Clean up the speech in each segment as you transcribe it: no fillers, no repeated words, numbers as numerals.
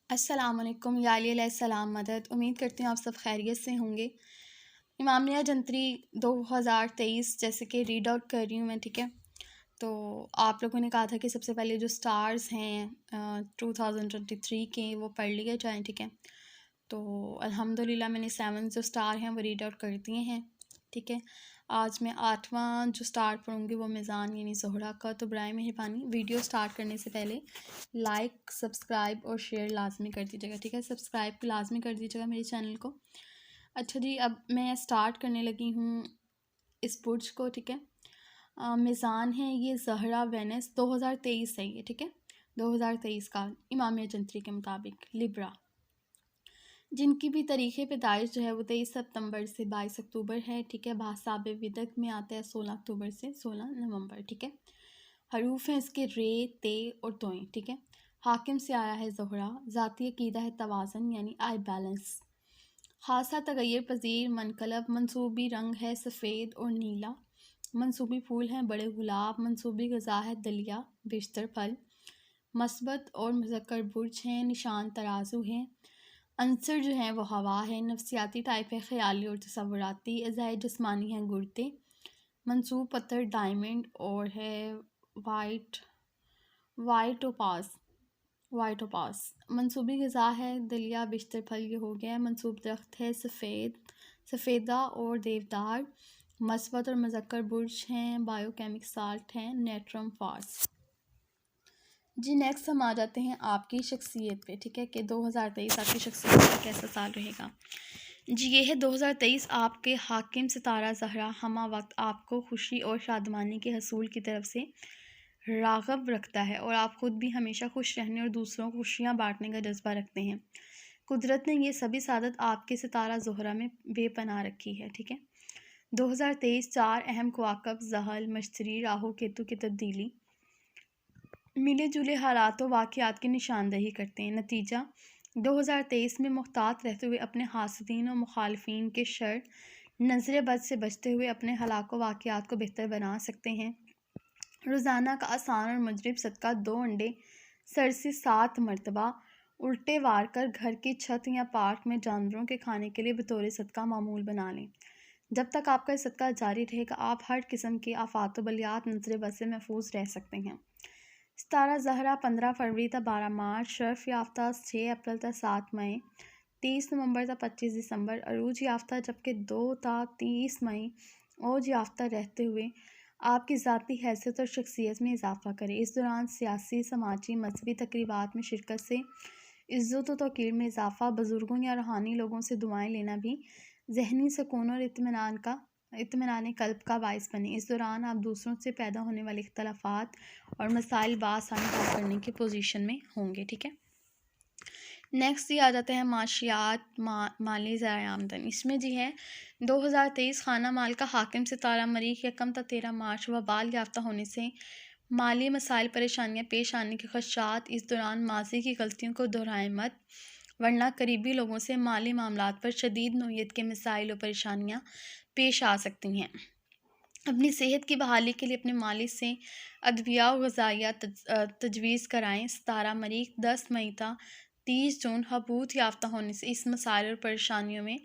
अस्सलाम वालेकुम या अली अलैहिस्सलाम मदद। उम्मीद करती हूँ आप सब खैरियत से होंगे। इमामिया जंतरी 2023 जैसे कि रीड आउट कर रही हूँ मैं, ठीक है। तो आप लोगों ने कहा था कि सबसे पहले जो स्टार्स हैं 2023 के वो पढ़ लिए जाएँ, ठीक है। तो अल्हम्दुलिल्लाह मैंने 7 जो स्टार हैं वो रीड आउट कर दिए हैं, ठीक है। आज मैं 8वां जो स्टार पढ़ूँगी वो मिज़ान यानी ज़ोहरा का। तो बराए मेहरबानी वीडियो स्टार्ट करने से पहले लाइक, सब्सक्राइब और शेयर लाजमी कर दीजिएगा, ठीक है। सब्सक्राइब लाजमी कर दीजिएगा मेरे चैनल को। अच्छा जी, अब मैं स्टार्ट करने लगी हूँ इस बुर्ज को, ठीक है। मिज़ान है ये ज़हरा वेनस 2023 है ये, ठीक है। 2023 का इमामिया जंतरी के मुताबिक लिब्रा, जिनकी भी तारीख़ पैदाइश जो है वो 23 सितंबर से 22 अक्टूबर है, ठीक है। बासाब विदक में आता है 16 अक्टूबर से 16 नवंबर, ठीक है। हरूफ हैं इसके रे, ते और तोएं, ठीक है। हाकिम से आया है ज़ोहरा, ज़ाती अकीदा है तवाज़न यानी आई बैलेंस। खासा तगैर पज़ीर मनकलब, मनसूबी रंग है सफ़ेद और नीला। मनसूबी फूल हैं बड़े गुलाब, मनसूबी ग़िज़ा है दलिया बेशतर फल। मस्बत और मुज़क्कर बुर्ज हैं, निशान तराजू हैं। अंसर जो हैं वो हवा है, नफ्सियाती टाइप है ख़याली और तसव्वुराती। अज़ाए जिस्मानी हैं गुर्दे। मंसूब पत्थर डायमंड और है white white Opas white Opas. मंसूबी ग़िज़ा है दलिया बिश्तर फल, ये हो गया है। मंसूब दरख्त है सफ़ेदा और देवदार। मस्बत और मुज़क्कर बुर्ज हैं, बायोकेमिक साल्ट हैं, नेट्रम फार्स। जी नेक्स्ट हम आ जाते हैं आपकी शख्सियत पे, ठीक है, कि 2023 आपकी शख्सियत का कैसा साल रहेगा। जी ये है 2023 आपके हाकिम सितारा ज़हरा हमा वक्त आपको खुशी और शादमानी के हसूल की तरफ से राग़ब रखता है और आप ख़ुद भी हमेशा खुश रहने और दूसरों को खुशियाँ बांटने का जज्बा रखते हैं। कुदरत ने ये सभी सादत आपके सितारा ज़ोहरा में बेपनाह रखी है, ठीक है। 2023 4 अहम कवाकब ज़हल, मश्तरी, राहु, केतु की तब्दीली मिले जुले हालात व वाक़यात की निशानदही करते हैं। नतीजा 2023 में मुहतात रहते हुए अपने हासदीन और मुखालफिन के शर नज़र बद से बचते हुए अपने हलाक व वाक़यात को बेहतर बना सकते हैं। रोज़ाना का आसान और मुजरिब सदका 2 अंडे सर से 7 मरतबा उल्टे वार कर घर की छत या पार्क में जानवरों के खाने के लिए बतौर सदका मामूल बना लें। जब तक आपका सदका जारी रहेगा आप हर किस्म के आफात व बलियात नज़र बद से महफूज रह सकते हैं। सितारा ज़हरा 15 फरवरी तक 12 मार्च, शर्फ याफ्ता 6 अप्रैल तक 7 मई, 30 नवंबर तक 25 दिसंबर, अरूज याफ्ता जबकि 2 ता 30 मई ओज याफ्ता रहते हुए आपकी ज़ाती हैसियत और शख्सियत में इजाफ़ा करें। इस दौरान सियासी, समाजी, मजहबी तकरीबात में शिरकत से इज़्ज़त व तौक़ीर में इजाफ़ा, बुज़ुर्गों या रूहानी लोगों से दुआएं लेना भी ज़हनी सुकून और इत्मीनान क़ल्ब का बाइस बने। इस दौरान आप दूसरों से पैदा होने वाले इख्तलाफात और मसाइल बासानी हल करने की पोजीशन में होंगे, ठीक है। नेक्स्ट ये आ जाता है माशियात, माली ज़राए आमदन। इसमें जी है 2023 खाना माल का हाकिम सितारा मरीख 1 ता 13 मार्च वबाल याफ्ता होने से माली मसाइल परेशानियाँ पेश आने के खदशात। इस दौरान माजी की गलतियों को दोहराएं मत, वरना करीबी लोगों से माली मामलात पर शदीद नौयत के मसाइल और परेशानियाँ पेश आ सकती हैं। अपनी सेहत की बहाली के लिए अपने मालिक से अद्विया और ग़िज़ाइया तजवीज़ कराएँ। सितारा मरीख 10 मई ता 30 जून हबूत याफ्ता होने से इस मसाइल और परेशानियों में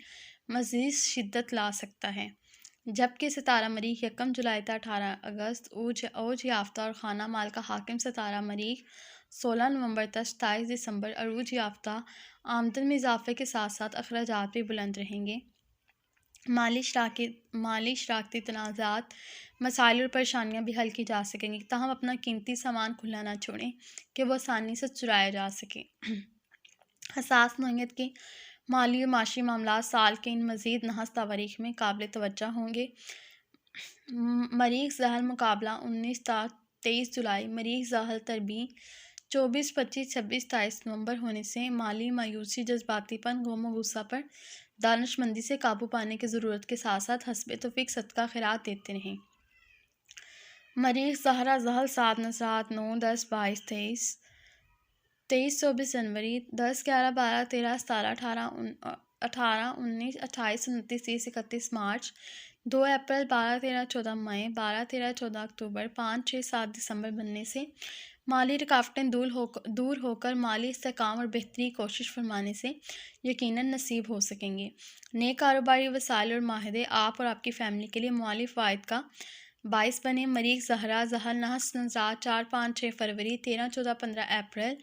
मज़ीद शिद्दत ला सकता है। जबकि सितारा मरीख 1 जुलाई ता 18 अगस्त ओज याफ्ता और खाना माल का हाकिम सितारा मरीख 16 नवंबर तक 27 दिसंबर अरूज याफ्ता। आमदन में इजाफे के साथ साथ अखराजात भी बुलंद रहेंगे। माली शराकती तनाज़ात, मसाइल और परेशानियाँ भी हल की जा सकेंगी, ताहम अपना कीमती सामान खुला ना छोड़ें कि वह आसानी से चुराया जा सके। हसास नौयत के माली और माशी मामलात साल के इन मज़ीद नहस तवारीख में काबिल तवज्जो होंगे। मरीख ज़हल मुकाबला 19 ता 23 जुलाई, मरीख ज़हल तरबी 24, 25, 26, 27 नवंबर होने से माली मायूसी, जज्बातीपन, गम व गुस्सा पर दानिशमंदी से काबू पाने की ज़रूरत के साथ साथ हस्बे तौफीक सदका खैरात देते रहें। मरीख ज़हरा ज़हल 7 नसरात 9, 10, 22, 23, 24 जनवरी, 10, 11, 12, 13, 17, 18, 19, 28, 29, 30, 31 मार्च, 2 अप्रैल, 12, 13, 14 मई, 12, 13, 14 अक्टूबर, 5, 6, 7 दिसंबर बनने से माली रुकावटें दूर होकर माली इस्तेहकाम और बेहतरी की कोशिश फरमाने से यकीनन नसीब हो सकेंगे। नए कारोबारी वसाइल और माहदे आप और आपकी फ़ैमिली के लिए माली फ़ायद का बाइस बने। मरीख ज़हरा ज़हल नहस नज़रात 4, 5, 6 फरवरी, 13, 14, 15 अप्रैल,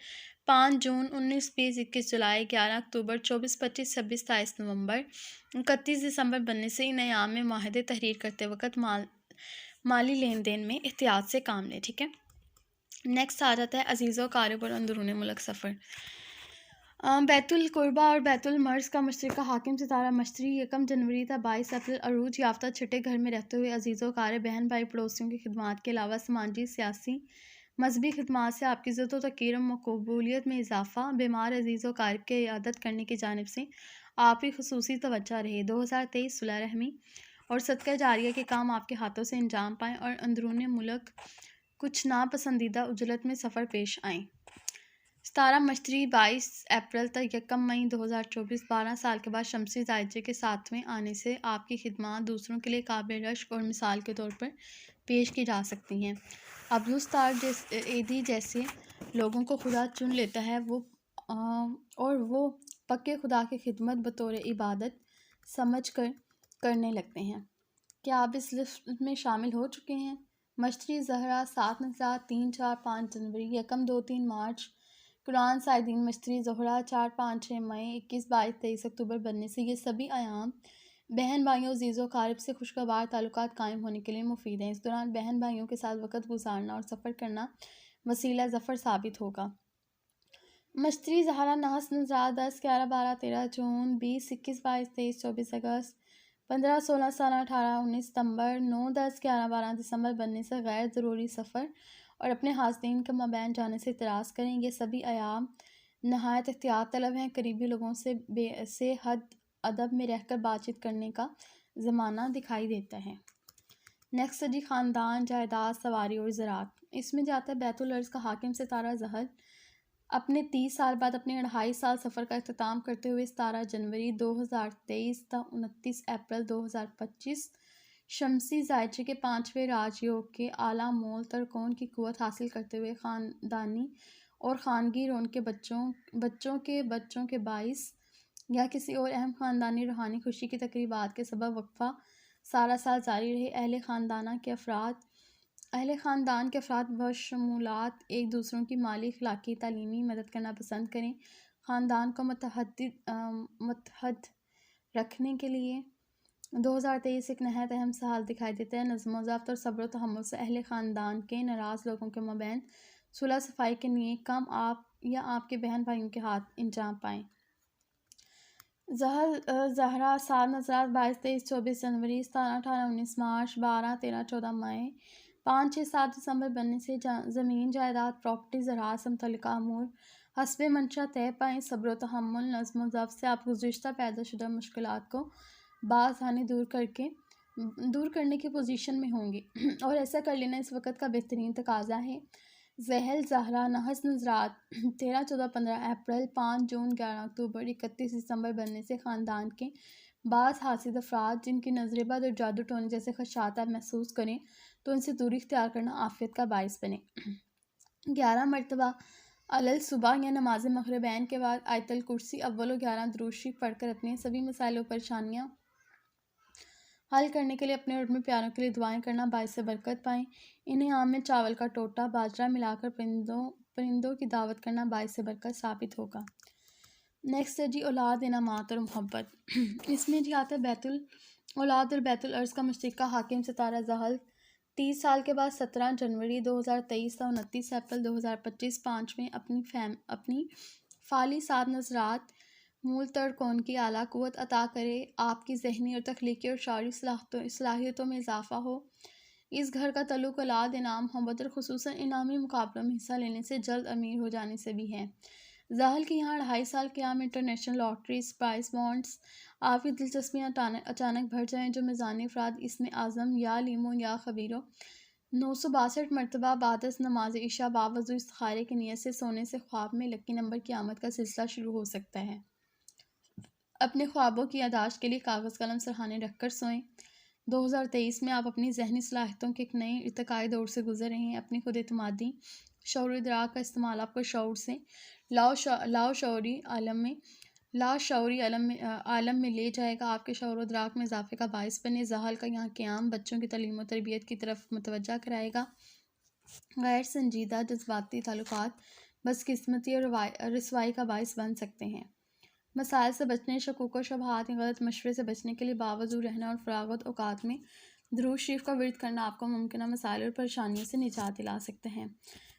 5 जून, 19, 20, 21 जुलाई, 11 अक्टूबर, 24, 25, 26, 27 नवंबर, 31 दिसंबर बनने से इन अयाम में माहदे तहरीर करते वक्त माली लेन देन में एहतियात से काम लें। ठीक है, नेक्स्ट आ जाता है अजीज़ों कारब और अंदरूनी मुल्क सफ़र। बैतुल कुर्बा और बैतुल मर्ज का मुश्तरका हाकिम सितारा मश्तरी 1 जनवरी था 22 अप्रैल अरूज याफ्ता छठे घर में रहते हुए अजीज़ों कारब बहन भाई पड़ोसियों की खिदमात के अलावा समाजी सियासी मजहबी खिदमात से आपकी इज़्ज़त व तक़रीर व मकबूलियत में इजाफ़ा बीमार अजीज़ व कारब के इयादत करने की जानिब से आपकी ख़ुसूसी तवज्जो रही। 2023 सुलह रहमी और सदका जारिया के काम आपके हाथों से अंजाम पाएँ और अंदरूनी मुल्क कुछ नापसंदीदा उजलत में सफ़र पेश आएँ। सितारा मश्तरी 22 अप्रैल तक 1 मई 2024 12 साल के बाद शमसी जायजे के 7वें आने से आपकी खिदमत दूसरों के लिए काबिल रश्क और मिसाल के तौर पर पेश की जा सकती हैं। अब्दुस्तार एदी जैसे लोगों को खुदा चुन लेता है और वो पक्के खुदा की खिदमत बतौर इबादत समझ कर करने लगते हैं। क्या आप इस लिस्ट में शामिल हो चुके हैं? मश्तरी ज़हरा 7 नज़रात 3, 4, 5 जनवरी, 1, 2, 3 मार्च, कुरान साइदीन मश्तरी ज़ोहरा 4, 5, 6 मई, 21, 22, 23 अक्टूबर बनने से ये सभी अयाम बहन भाइयों अजीज़ों कारब से खुशगवार ताल्लुकात कायम होने के लिए मुफीद हैं। इस दौरान बहन भाइयों के साथ वक़्त गुजारना और सफ़र करना वसीला ज़फ़र साबित होगा। मश्तरी ज़हरा नहस नज़रात 10, 11, 12, 13 जून, 20, 21, 22, 23, 24 अगस्त, 15, 16, 17, 18, 19 सितंबर, 9, 10, 11, 12 दिसंबर बनने से गैर ज़रूरी सफ़र और अपने हासदीन के मबैन जाने से इतराज़ करें। ये सभी अयाम नहायत एहतियात तलब हैं। करीबी लोगों से हद अदब में रहकर बातचीत करने का ज़माना दिखाई देता है। नेक्स्ट जी ख़ानदान जायदाद सवारी और ज़राअत। इसमें जाता है बैतुल अर्ज़ का हाकिम सितारा ज़हल अपने 30 साल बाद अपने 2.5 साल सफ़र का अख्ताम करते हुए 17 जनवरी 2023 ता 29 अप्रैल 2025 शमसी जायचे के 5वें राजयोग के आला मोल तरकोन की कुव्वत हासिल करते हुए ख़ानदानी और ख़ानगी रोन के बच्चों के बाइस या किसी और अहम ख़ानदानी रूहानी खुशी की तकरीबात के सबब वक्फ़ा सारा साल जारी रहे। अहले ख़ानदान के अफराद बशमूलात एक दूसरों की माली अखलाकी तालीमी मदद करना पसंद करें। ख़ानदान को मुत्तहद रखने के लिए 2023 एक नहायत अहम साल दिखाई देता है। नज़्म ज़ब्त और सब्र व तहम्मुल से अहले ख़ानदान के नाराज़ लोगों के मबैन सुलह सफ़ाई के लिए काम आप या आपके बहन भाइयों के हाथ अंजाम पाएँ। ज़हरा 7 नज़रात 22, 23, 24 जनवरी, 17, 18, 19 मार्च, 12, 13, 14 मई, 5, 6, 7 दिसंबर बनने से ज़मीन जायदाद प्रॉपर्टी ज़राअत से मुतल्लिक़ा अमूर हस्बे मंशा तय पाएँ। सब्र व तहम्मुल नज़्म ज़ब्त से आप गुज़िश्ता पैदा शुदा मुश्किलात को बासानी दूर करने की पोजीशन में होंगे और ऐसा कर लेना इस वक्त का बेहतरीन तकाजा है। ज़हल ज़हरा नहस नज़रात 13, 14, 15 अप्रैल, 5 जून, 11 अक्टूबर, 31 दिसंबर बनने से ख़ानदान के बाज़ हासिद अफराद जिनकी नज़र बद और जादू टोने जैसे खदशात आप महसूस करें तो उनसे दूरी इख्तियार करना आफ़ियत का बाइस बने। 11 मरतबा अलल सुबह या नमाज मग़रिबैन के बाद आयतल कुर्सी अव्वल 11 दुरूद शरीफ पढ़कर अपने सभी मसाइल और परेशानियाँ हल करने के लिए अपने और अपने प्यारों के लिए दुआएं करना बाइस से बरकत पाएँ। इन्हें आम में चावल का टोटा बाजरा मिलाकर परिंदों की दावत करना बाइस से बरकत साबित होगा। नेक्स्ट है जी औलाद इनामात और मोहब्बत। इसमें जी आता है बैतुल औलाद और बैतुल अर्ज़ का मुश्तरका हाकिम सितारा ज़हल 30 साल के बाद 17 जनवरी 2023 ता 29 अप्रैल 2025 पाँचवें अपनी फाली 7 नज़रात मूल तड़कोन की आला कुव्वत अता करे। आपकी ज़हनी और तख्लीकी और शारी सलाहियतों में इजाफ़ा हो। इस घर का तल्लुक़ औलाद इनाम मोहब्बत और ख़ुसूसन इनामी मुकाबलों में हिस्सा लेने से जल्द अमीर हो जाने से भी है। ज़हल के यहाँ 2.5 साल क़याम इंटरनेशनल लॉटरी प्राइस बॉन्ड्स आपकी दिलचस्पियाँ अचानक बढ़ जाएँ जो मेज़ानी अफराद इसमें आज़म या लीमो या खबीरो 962 मरतबा बादस नमाज इशा बावजूद इस्तिखारे की नीयत से सोने से ख्वाब में लकी नंबर की आमद का सिलसिला शुरू हो सकता है। अपने ख्वाबों की यादाश्त के लिए कागज़ कलम सरहाने रखकर सोएं। 2023 में आप अपनी ज़हनी सलाहियतों के एक नए इर्तिकाई दौर से गुजर रहे हैं। अपनी खुद एतमादी शऊर इदराक का इस्तेमाल आपको शऊर से लाशऊरी आलम में ले जाएगा, आपके शऊर इदराक में इजाफे का बायस बने। जहल का यहाँ क़याम बच्चों की तालीम और तरबियत की तरफ मुतवज्जा कराएगा। गैर संजीदा जज्बाती ताल्लुकात बदकिस्मती और रसवाई का बायस बन सकते हैं। मसाइल से बचने, शकूक व शुबहात या गलत मशवरे से बचने के लिए बावजूद रहना और फ़रागत औकात में दुरूद शरीफ का विर्द करना आपको मुमकिन मसाइल और परेशानियों से निजात दिला सकते हैं।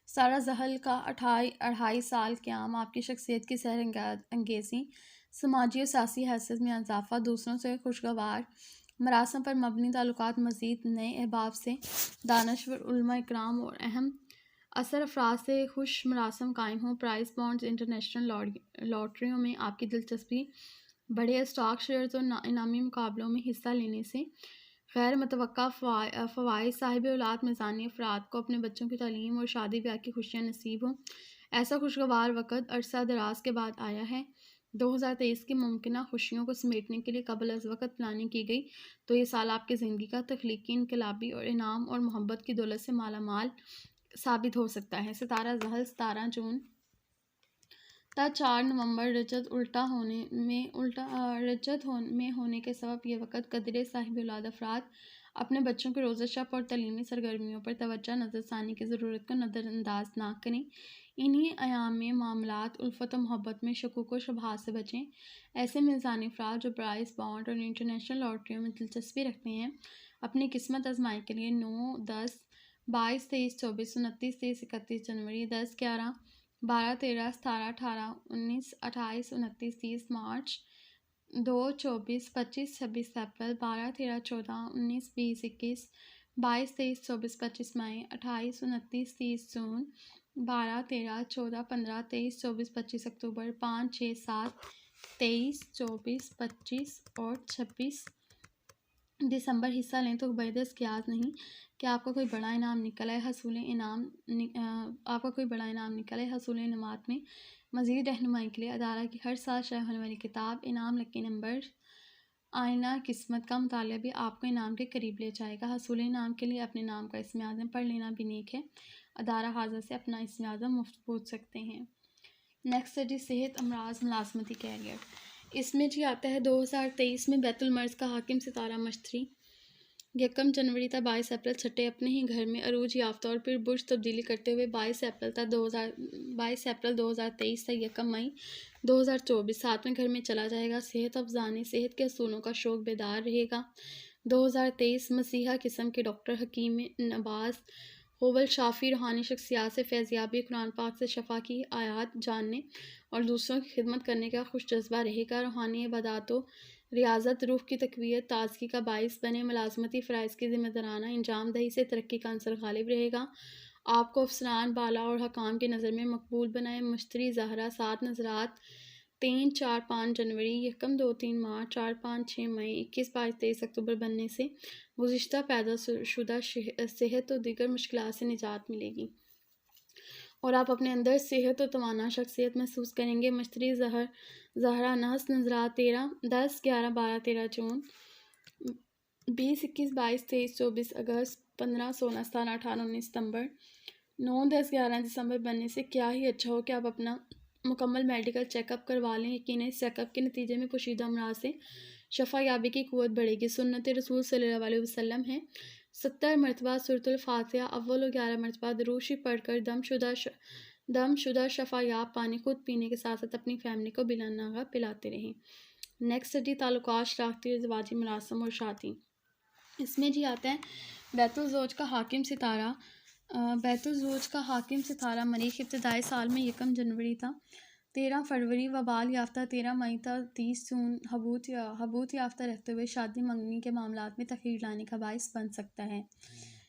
सारा जहल का 2.5 साल क़याम आपकी शख्सियत की सैर अंगेज़ी, समाजी और सियासी हैसियत में इजाफ़ा, दूसरों से खुशगवार मरासम पर मबनी ताल्लुकात, मज़ीद नए अहबाब से, दानश्वर उलमा इकराम और अहम असर अफराद से खुश मरासम कायम हों। प्राइस बॉन्ड्स, इंटरनेशनल लॉटरियों में आपकी दिलचस्पी बढ़े। स्टॉक शेयर्स और इनामी मुकाबलों में हिस्सा लेने से गैर मुतवक्का फ़वाइद। साहिब औलाद मिज़ानी अफराद को अपने बच्चों की तालीम और शादी ब्याह की खुशियाँ नसीब हों। ऐसा खुशगवार वक़्त अरसा दराज के बाद आया है। 2023 की मुमकिन खुशियों को समेटने के लिए कबल अज़ वक़्त प्लानिंग की गई तो ये साल आपकी ज़िंदगी का तख्लीकी, इनकलाबी और इनाम और मोहब्बत की दौलत से माला माल साबित हो सकता है। सितारा जहल 17 जून ता 4 नवंबर रजत में होने के सबब यह वक़्त कदरे साहिब औलाद अफराद अपने बच्चों के रोज़ा शब और तलीमी सरगर्मियों पर तवज्जो नज़रसानी की ज़रूरत को नज़रअंदाज ना करें। इन्हीं अयाम में मामलात उल्फत और मोहब्बत में शकूक व शुबहात से बचें। ऐसे मिज़ानी अफराद जो प्राइस बॉन्ड और इंटरनेशनल लॉटरियों में दिलचस्पी रखते हैं, अपनी किस्मत आजमाई के लिए 9, 10, 22, 23, 24, 29, 30, 31 जनवरी, 10, 11, 12, 13, 17, 18, 19, 28, 29, 30 मार्च, 2, 24, 25, 26 अप्रैल, 12, 13, 14, 19, 20, 21, 22, 23, 24, 25 मई, 28, 29, 30 जून, 12, 13, 14, 15, 23, 24, 25 अक्टूबर, 5, 6, 7, 23, 24, 25 और 26 दिसंबर हिस्सा लें तो बेदस क्यास नहीं कि आपका कोई बड़ा इनाम निकल आए। आपका कोई बड़ा इनाम निकल आए। हसूल इनामात में मज़ीद रहनुमाई के लिए अदारा की हर साल शाया होने वाली किताब इनाम लकी नंबर आईना किस्मत का मुतालिया भी आपको इनाम के करीब ले जाएगा। हसूल इनाम के लिए अपने नाम का इस्म आज़म पढ़ लेना भी नेक है। अदारा हाज़र से अपना इस्म आज़म मुफ्त पूछ सकते हैं। नेक्स्ट है जी सेहत, अमराज, मुलाजमती कैरियर। इसमें जी आता है 2023 में बैतुल मर्ज का हाकिम सितारा मश्तरी 1 जनवरी तक 22 अप्रैल छठे अपने ही घर में अरूज याफ्ता और फिर बुर्ज तब्दीली करते हुए 22 अप्रैल 2023 तक 1 मई 2024 सातवें घर में चला जाएगा। सेहत अफजानी, सेहत के असूलों का शौक बेदार रहेगा। 2023 मसीहा किस्म के डॉक्टर हकीम नबाज होवल शाफी रूहानी शख्सियात से फैज़याबी, कुरान पाक से शफा की आयात जानने और दूसरों की खिदमत करने का खुश जज्बा रहेगा। रूहानी इबादत व रियाज़त रूह की तक़वियत ताज़गी का बाइस बने। मुलाज़मती फ़राइज़ की ज़िम्मेदाराना इंजाम दही से तरक्की का अंसर गालिब रहेगा। आपको अफसरान, बाला और हकाम की नज़र में मकबूल बनाए। मश्तरी ज़हरा 7 नज़रात 3, 4, 5 जनवरी, 1, 2, 3 मार्च, 4, 5, 6 मई, 21, 22, 23 अक्टूबर बनने से गुज़िश्ता पैदा शुदा सेहत और दीगर मुश्किलात से निजात मिलेगी और आप अपने अंदर सेहत और तवाना शख्सियत महसूस करेंगे। मश्तरी ज़हरा नहस नज़रात 10, 11, 12, 13 जून, 20, 21, 22, 23, 24 अगस्त, 15, 16, 17, 18, 19 सितंबर, 9, 10, 11 दिसंबर बनने से क्या ही अच्छा हो कि आप अपना मुकम्मल मेडिकल चेकअप करवा लें। यकीन इस चेकअप के नतीजे में पोशीदा अमराज से शफा याबी की क़ुव्वत बढ़ेगी। सुन्नत रसूल सल्लल्लाहु अलैहि वसल्लम है 70 मरतबा सूरतुल फातिहा अव्वल और 11 मरतबा दुरूद शरीफ पढ़कर दमशुदा शफा याब पानी खुद पीने के साथ साथ अपनी फैमिली को बिला नागा पिलाते रहें। नेक्स्ट जी ताल्लुकात, शराकती और ज़वाजी मरासम और शादी। इसमें जी आता है बैतुल ज़ौज का हाकिम सितारा मरीख इब्तदाई साल में 1 जनवरी था, 13 फरवरी वबाल याफ्ता, 13 मई तक 30 जून हबूत याफ्ता रहते हुए शादी मंगनी के मामलात में तख़ीर लाने का बाइस बन सकता है।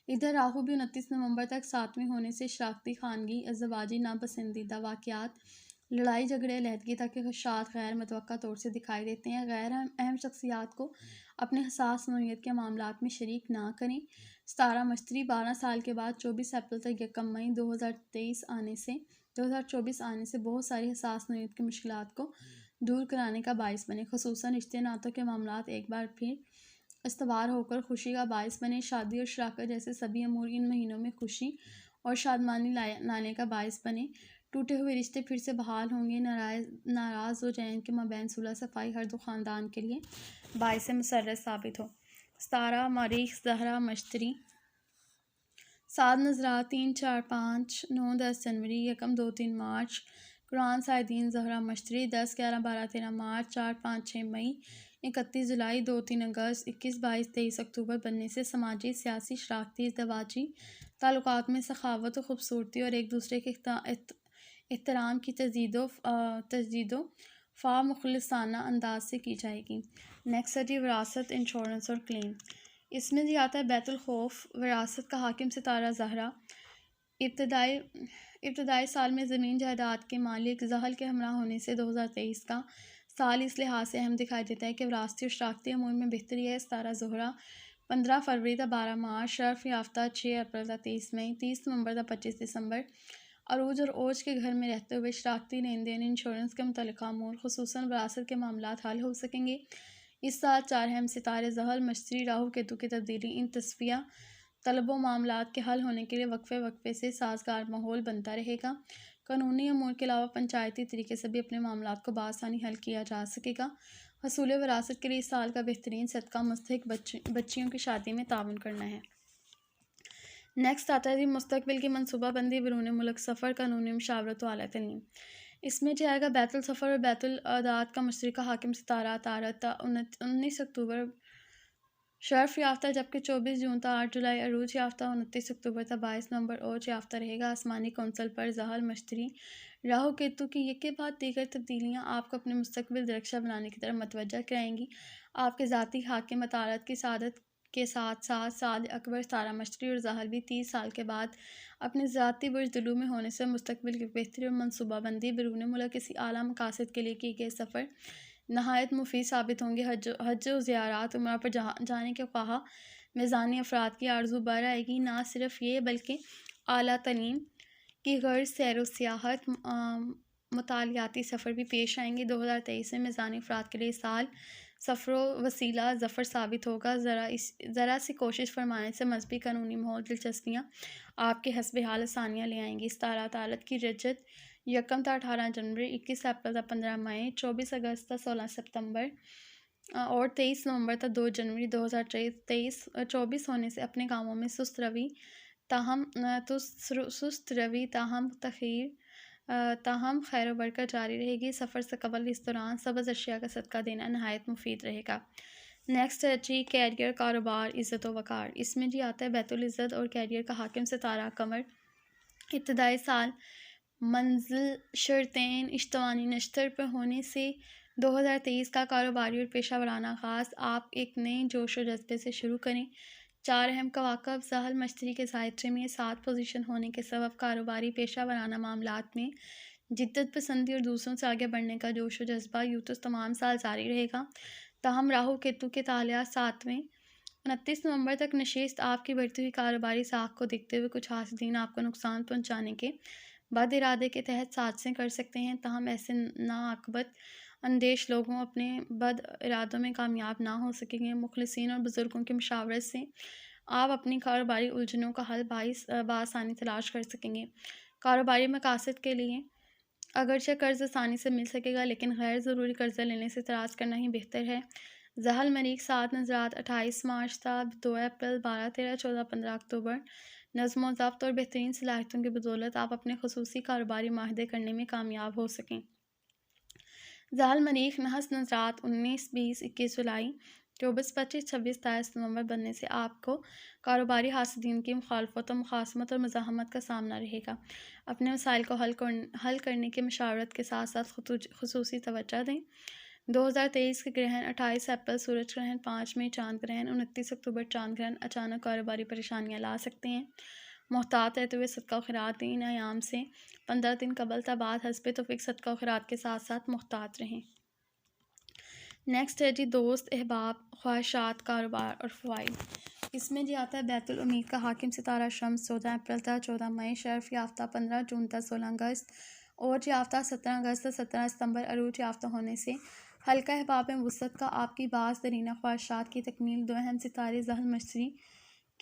इधर राहु भी 29 नवंबर तक 7वें होने से शराकती खानगी ज़वाजी नापसंदीदा वाक़यात, लड़ाई झगड़े, अलहदगी तक के खदशात गैर मुतवक्का तौर से दिखाई देते हैं। गैर अहम शख्सियात को अपने हसास नौइयत के मामलात में शरीक ना करें। सितारा मश्तरी 12 साल के बाद 24 अप्रैल तक 1 मई 2024 आने से बहुत सारी हसास नौइयत की मुश्किलात को दूर कराने का बाइस बने। खुसूसन रिश्ते नातों के मामलात एक बार फिर इस्तवार होकर खुशी का बाइस बने। शादी और शराकत जैसे सभी अमूर इन महीनों में खुशी और शादमानी लाने का बायस बने। टूटे हुए रिश्ते फिर से बहाल होंगे। नाराज़ हो जाए के मबैन सुलह सफ़ाई हर दो ख़ानदान के लिए बायस मसर्रत साबित हो। सतारा मरीख ज़हरा मश्तरी सात नज़रात 3, 4, 5, 9, 10 जनवरी, यकम 2, 3 मार्च, कुरान साइदीन ज़हरा मश्तरी 10, 11, 12, 13 मार्च, 4, 5, 6 मई, 31 जुलाई, 2, 3 अगस्त, 21, 22, 23 अक्टूबर बनने से समाजी, सियासी, शराकती, इज़दवाजी ताल्लुकात में सखावत और ख़ूबसूरती और एक दूसरे के एहतराम की तजदीदो फ़ा मुखलिसाना अंदाज से की जाएगी। नेक्स्ट है जी विरासत, इंश्योरेंस और क्लेम। इसमें जी आता है बैतुल खौफ विरासत का हाकिम सितारा ज़हरा इब्तदाई साल में ज़मीन जायदाद के मालिक जहल के हमरा होने से 2023 का साल इस लिहाज से अहम दिखाई देता है कि विरासती और शराकती अमूर में बेहतरी है। सितारा ज़हरा 15 फरवरी था 12 मार्च, शर्फ याफ्ता 6 अप्रैल था 30 मई, 30 नवंबर था 25 दिसंबर। अरूज और ओज के घर में रहते हुए शराकती लेन देन, इंश्योरेंस के मुतल्लिक़ अमूर खुसूसन विरासत के मामलात हल हो सकेंगे। इस साल 4 अहम सितारे ज़हल मश्तरी राहु केतु की तब्दीली इन तस्फिया तलबों मामलात के हल होने के लिए वक्फे से साजगार माहौल बनता रहेगा। कानूनी अमूर के अलावा पंचायती तरीके से भी अपने मामलात को बआसानी हल किया जा सकेगा। हसूल विरासत के लिए इस साल का बेहतरीन सदका मुस्तहिक बच्चियों की शादी में ताउन करना है। नेक्स्ट आता है जी मुस्तकबिल की मनसूबाबंदी, बैरून मुल्क सफ़र, कानूनी मशावरत व आला तलीम। इसमें जो आएगा बैतुल सफ़र और बैतुल आदात का मुश्तरका हाकिम सितारा तारत 19 अक्टूबर शर्फ याफ्ता, जबकि 24 जून था 8 जुलाई अरूज याफ्ता, 29 अक्टूबर था 22 नवंबर ओज याफ्ता रहेगा। आसमानी कौंसल पर जहल मश्तरी राहु केतु की एक के बाद दीगर तब्दीलियाँ आपको अपने मुस्तकबिल दरक्षा बनाने की तरफ मतवज्जा कराएंगी। आपके ज़ाती हाकिम अतारत की सादत के साथ साथ साल अकबर सितारा मश्तरी और जहल भी 30 साल के बाद अपने ज़ाती बुजदलू में होने से मुस्तकबिल की बेहतरी और मनसूबाबंदी बैरून मुल्क किसी आला मकासद के लिए किए गए सफ़र नहायत मुफीद साबित होंगे। हज व ज़ियारत उम्रा पर जाने के ख्वाह मेज़ानी अफराद की आरज़ू बढ़ आएगी। ना सिर्फ ये बल्कि आला तलीम की गर्ज सैर व सियाहत मुतालियाती सफ़र भी पेश आएंगे। 2023 में मेज़ानी अफराद के लिए साल सफ़र वसीला ज़फ़र साबित होगा। ज़रा सी कोशिश फरमाने से मजहबी कानूनी माहौल दिलचस्पियाँ आपके हस्बे हाल आसानियाँ ले आएंगी। सितारा तालत की रजत यकम था 18 जनवरी, 21 अप्रैल था 15 मई, 24 अगस्त था 16 सितंबर और 23 नवंबर था 2 जनवरी 2023। 24 होने से अपने कामों में सुस्त रवि ताहम खैर बरकत जारी रहेगी। सफ़र से कबल इस दौरान सबज़ अशिया का सदका देना नहायत मुफीद रहेगा। नेक्स्ट है जी कैरियर, कारोबार, इज़्ज़त व वक़ार। इसमें जी आता है बैतुल इज़्ज़त और कैरियर का हाकिम सितारा कमर इब्तदाई साल मंजिल शर्तैन इश्तवानी नश्तर पर होने से 2023 का कारोबारी और पेशा वराना आगाज़ आप एक नए जोश और जज्बे से शुरू करें। 4 अहम कवाकब ज़हल मश्तरी के ज़ायचे में 7 पोजीशन होने के सबब कारोबारी पेशा वराना मामलात में जिद्दत पसंदी और दूसरों से आगे बढ़ने का जोश और जज्बा यूँ तो तमाम साल जारी रहेगा। ताहम राहु केतु के तालियात 7वें 29 नवंबर तक नशिस्त आपकी बढ़ती हुई कारोबारी साख को देखते हुए कुछ हासिदीन आपको नुकसान पहुँचाने के बद इरादे के तहत साजिशें कर सकते हैं। ताहम ऐसे नाअक़बत अंदेश लोगों अपने बद इरादों में कामयाब ना हो सकेंगे। मुखलिसीन और बुज़ुर्गों की मशावरत से आप अपनी कारोबारी उलझनों का हल बासानी तलाश कर सकेंगे। कारोबारी मकासद के लिए अगरचे कर्ज़ आसानी से मिल सकेगा, लेकिन गैर ज़रूरी कर्ज़ा लेने से तराज़ करना ही बेहतर है। ज़हल मरीख 7 नज़रात 28 मार्च था 2 अप्रैल 12, 13, 14, 15 अक्टूबर। नज़्म व ज़ब्त और बेहतरीन सलाहियतों की बदौलत आप अपने खुसूसी कारोबारी माहदे करने में कामयाब हो सकें। ज़हल मरीख नहस नज़रात 19, 20, 21 जुलाई, 24, 25, 26, 27 नवंबर बनने से आपको कारोबारी हासिदीन की मुखालफत और मुखासमत और मज़ाहमत का सामना रहेगा। अपने मसाइल को हल करने की मशावरत के साथ साथ खुसूसी तवज्जो दें। 2023 के ग्रहण 28 अप्रैल सूरज ग्रहण, 5 मई चांद ग्रहण, 29 अक्टूबर चांद ग्रहण अचानक कारोबारी परेशानियां ला सकते हैं। मोहतात रहते हुए सदका व खैरात इन अयाम से 15 दिन कबल तबाद हस्बे तौफीक सदका व खैरात के साथ साथ मोहतात रहें। नेक्स्ट है जी दोस्त, अहबाब, ख्वाहिशात, कारोबार और फ़वाइद। इसमें जी आता है बैतुल उम्मीद का हाकिम सितारा शम्स 14 अप्रैल था 14 मई, शर्फ याफ्ता 15 जून था 16 अगस्त, ओज याफ्ता 17 अगस्त 17 सितंबर, अरूज याफ्ता होने से हल्का अहबाब में वुसअत का आपकी बाज़ दरीना ख्वाहिशात की तकमील। 2 अहम सितारे ज़हल मश्तरी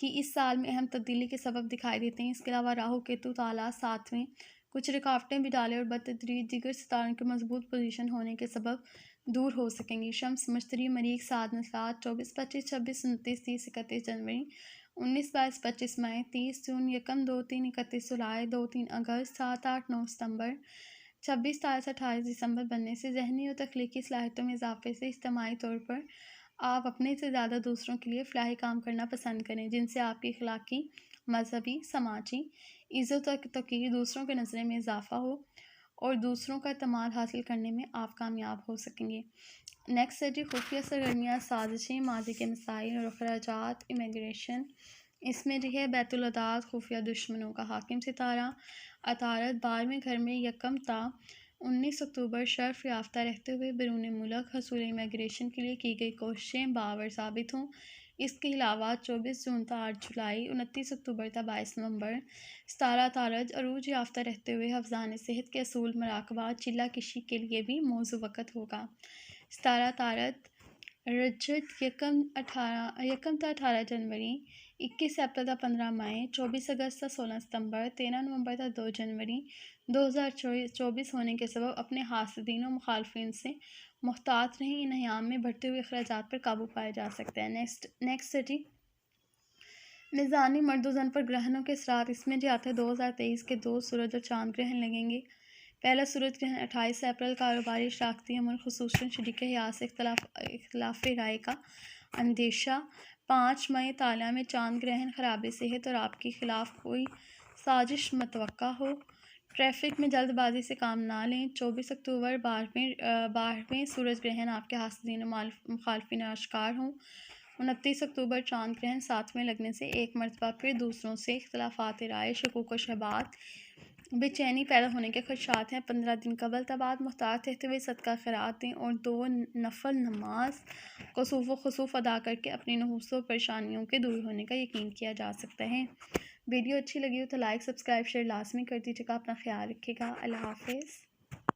कि इस साल में अहम तब्दीली के सबब दिखाई देते हैं। इसके अलावा राहु केतु ताला 7वें कुछ रुकावटें भी डाले और बतदरीज दीगर सितारों के मजबूत पोजीशन होने के सबब दूर हो सकेंगी। शम्स मश्तरी मरीख सात नस्लात 24 25 26 29 30 31 जनवरी 19 22 25 मई 30 जून 1 2 3 31 जुलाई 2 3 अगस्त 7 8 9 सितंबर 26 27 28 दिसंबर बनने से जहनी और तख्लीकी सलाहियतों में इजाफे से इज्तिमाई तौर पर आप अपने से ज़्यादा दूसरों के लिए फलाही काम करना पसंद करें, जिनसे आपकी अखलाकी, मजहबी, समाजी इज़्ज़त और तौक़ीर दूसरों के नज़रे में इजाफा हो और दूसरों का एतमाद हासिल करने में आप कामयाब हो सकेंगे। नेक्स्ट है जी खुफिया सरगर्मियाँ, साजिशें, माजी के मसाइल और अखराजात, इमिग्रेशन। इसमें जो है बैतुल अदात खुफिया दुश्मनों का हाकिम सितारा अतारत 12वें घर में यकम ता 19 अक्टूबर शर्फ याफ्ता रहते हुए बैरून मुल्क हसूल इमिग्रेशन के लिए की गई कोशिशें बावर साबित हों। इसके अलावा 24 जून ता 8 जुलाई 29 अक्टूबर ता 22 नवंबर सितारा तारज अरूज याफ्ता रहते हुए हफ्जान सेहत के असूल मराकबा चिल्ला किशी के लिए भी मौजू वक़्त होगा। सितारा तारत रजत यकम ता 18 जनवरी 21 अप्रैल ता 15 मई 24 अगस्त ता 16 सितंबर 13 नवंबर ता 2 जनवरी 2024 होने के सबब अपने हासदीन और मुखालफिन से मुहतात रहें। इन अयाम में बढ़ते हुए अखराजात पर काबू पाया जा सकता है। नेक्स्ट है जी मिज़ानी मर्द ज़न पर ग्रहणों के असरात। इसमें जो आता है 2023 के 2 सूरज और चांद ग्रहण लगेंगे। पहला सूरज ग्रहण 28 अप्रैल कारोबारी शराकती अमल खुसूसन शरीक हयात से इख्तलाफ राय का अंदेशा। 5 मई ताला में चांद ग्रहण खराब सेहत और आपके खिलाफ कोई साजिश मतवक्का हो। ट्रैफिक में जल्दबाजी से काम ना लें। 24 अक्टूबर 12वें सूरज ग्रहण आपके हासदीन मुखालफिन आश्कार हों। 29 अक्टूबर चांद ग्रहण 7वें लगने से एक मरतबा फिर दूसरों से इख्तलाफात राय शकूक व शबात बेचैनी पैदा होने के खदशात हैं। 15 दिन कबल तबाद मुहतात रहते हुए सदका खैरात दें और 2 नफल नमाज कसूफ़ व खसूफ़ अदा करके अपनी नहूस व परेशानियों के दूर होने का यकीन किया जा सकता है। वीडियो अच्छी लगी हो तो लाइक सब्सक्राइब शेयर लाजमी कर दीजिएगा। अपना ख्याल रखिएगा। अल्लाह हाफ़िज़।